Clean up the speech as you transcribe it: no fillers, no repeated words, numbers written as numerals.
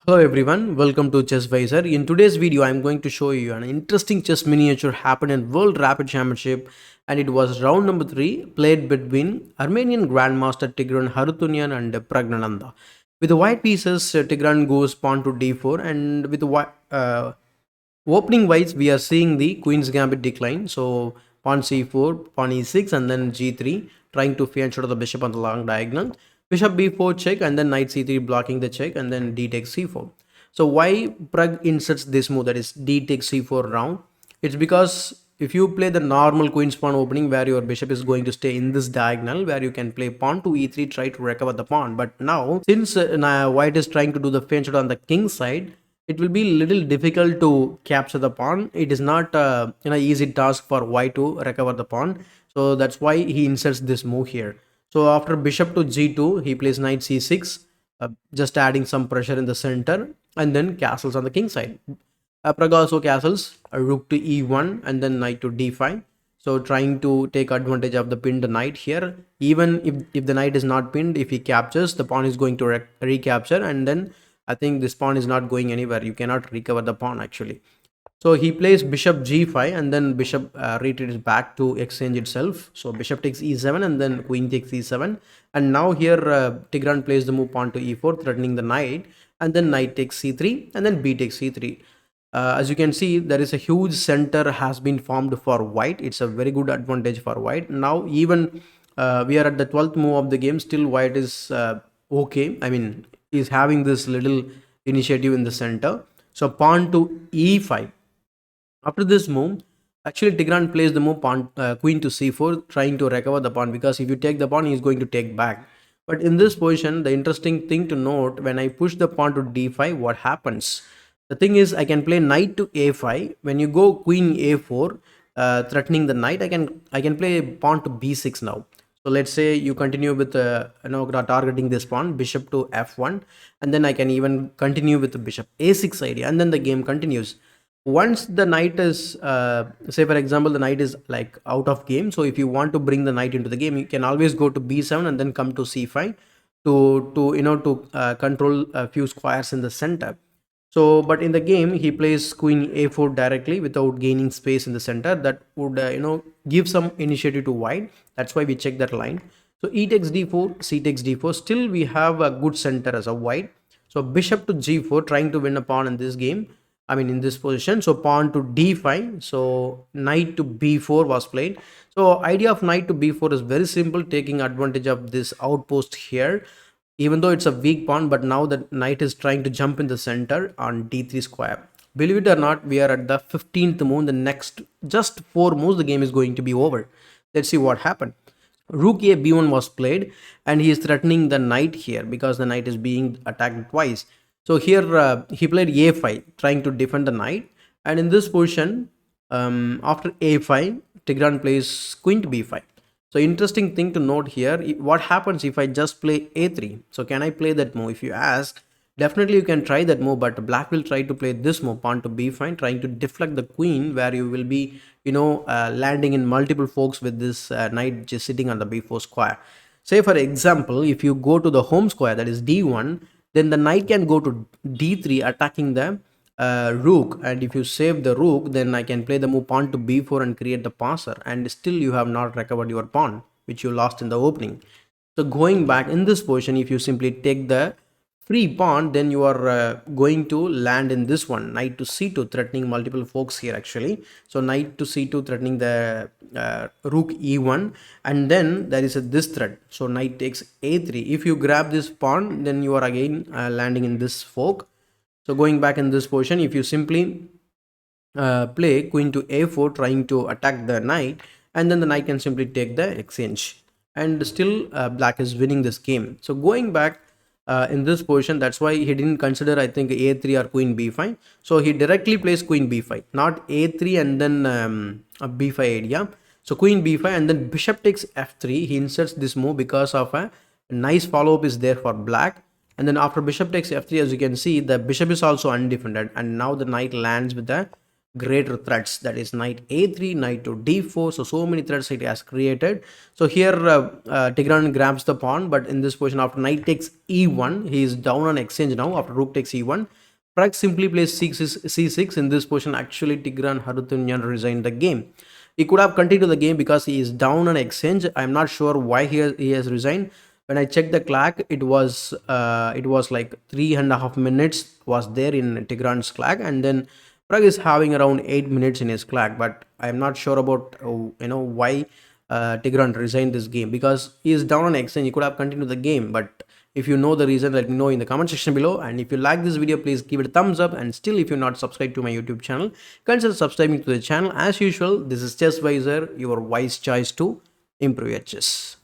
Hello everyone, welcome to Chess Visor. In today's video, I'm going to show you an interesting chess miniature happened in World Rapid Championship, and it was round number 3 played between Armenian Grandmaster Tigran Harutyunyan and Praggnanandhaa. With the white pieces, Tigran goes pawn to d4, and with the opening wise, we are seeing the Queen's Gambit decline. So pawn c4, pawn e6, and then g3, trying to feint out of the bishop on the long diagonal. Bishop b4 check, and then knight c3 blocking the check, and then d takes c4. So why Prag inserts this move, that is d takes c4 round? It's because if you play the normal queen's pawn opening where your bishop is going to stay in this diagonal where you can play pawn to e3, try to recover the pawn. But now since white is trying to do the feint shot on the king side, it will be little difficult to capture the pawn. It is not easy task for white to recover the pawn. So that's why he inserts this move here. So after bishop to g2, he plays knight c6, just adding some pressure in the center, and then castles on the king side. Praga also castles rook to e1 and then knight to d5. So trying to take advantage of the pinned knight here. Even if the knight is not pinned, if he captures, the pawn is going to recapture, and then I think this pawn is not going anywhere. You cannot recover the pawn actually. So he plays bishop g5, and then bishop retreats back to exchange itself. So bishop takes e7, and then queen takes e7. And now here Tigran plays the move pawn to e4, threatening the knight, and then knight takes c3, and then b takes c3. As you can see, there is a huge center has been formed for white. It's a very good advantage for white. Now even we are at the 12th move of the game. Still white is okay. I mean, is having this little initiative in the center. So pawn to e5. After this move, actually Tigran plays the move pawn queen to c4, trying to recover the pawn, because if you take the pawn, he is going to take back. But in this position, the interesting thing to note, when I push the pawn to d5, what happens? The thing is, I can play knight to a5. When you go queen a4, threatening the knight, I can play pawn to b6 now. So let's say you continue with targeting this pawn, bishop to f1, and then I can even continue with the bishop a6 idea, and then the game continues. Once the knight is say for example the knight is like out of game, so if you want to bring the knight into the game, you can always go to b7 and then come to c5 to control a few squares in the center. So but in the game he plays queen a4 directly without gaining space in the center. That would give some initiative to white. That's why we check that line. So e takes d4, c takes d4. Still we have a good center as a white. So bishop to g4, trying to win a pawn in this game, I mean in this position. So pawn to d5, so knight to b4 was played. So idea of knight to b4 is very simple, taking advantage of this outpost here. Even though it's a weak pawn, but now the knight is trying to jump in the center on d3 square. Believe it or not, we are at the 15th move. The next just 4 moves, the game is going to be over. Let's see what happened. Rook a b1 was played, and he is threatening the knight here because the knight is being attacked twice. So here he played a5, trying to defend the knight. And in this position, after a5, Tigran plays queen to b5. So interesting thing to note here, what happens if I just play a3? So can I play that move? If you ask, definitely you can try that move, but black will try to play this move, pawn to b5, trying to deflect the queen, where you will be landing in multiple forks with this knight just sitting on the b4 square. Say for example, if you go to the home square, that is d1, then the knight can go to d3, attacking the rook. And if you save the rook, then I can play the move pawn to b4 and create the passer, and still you have not recovered your pawn which you lost in the opening. So going back in this position, if you simply take the free pawn, then you are going to land in this one, knight to c2, threatening multiple folks here actually. So knight to c2 threatening the rook e1, and then there is this threat. So knight takes a3. If you grab this pawn, then you are again landing in this fork. So going back in this position, if you simply play queen to a4, trying to attack the knight, and then the knight can simply take the exchange, and still black is winning this game. So going back in this position, that's why he didn't consider, I think, a3 or queen b5. So he directly plays queen b5, not a3 and then a b5 idea. So queen b5, and then bishop takes f3. He inserts this move because of a nice follow-up is there for black. And then after bishop takes f3, as you can see, the bishop is also undefended, and now the knight lands with the greater threats, that is knight a3, knight to d4. So many threats it has created. So here Tigran grabs the pawn, but in this position after knight takes e1, he is down on exchange now. After rook takes e1, Prag simply plays c6. In this position actually Tigran Harutyunyan resigned the game. He could have continued the game because he is down on exchange. I'm not sure why he has resigned. When I checked the clock, it was like 3.5 minutes was there in Tigran's clock, and then Prag is having around 8 minutes in his clock. But I'm not sure about why Tigran resigned this game, because he is down on exchange. He could have continued the game, but if you know the reason, let me know in the comment section below. And if you like this video, please give it a thumbs up. And still, if you're not subscribed to my YouTube channel, consider subscribing to the channel. As usual, this is Chess Wiser, your wise choice to improve your chess.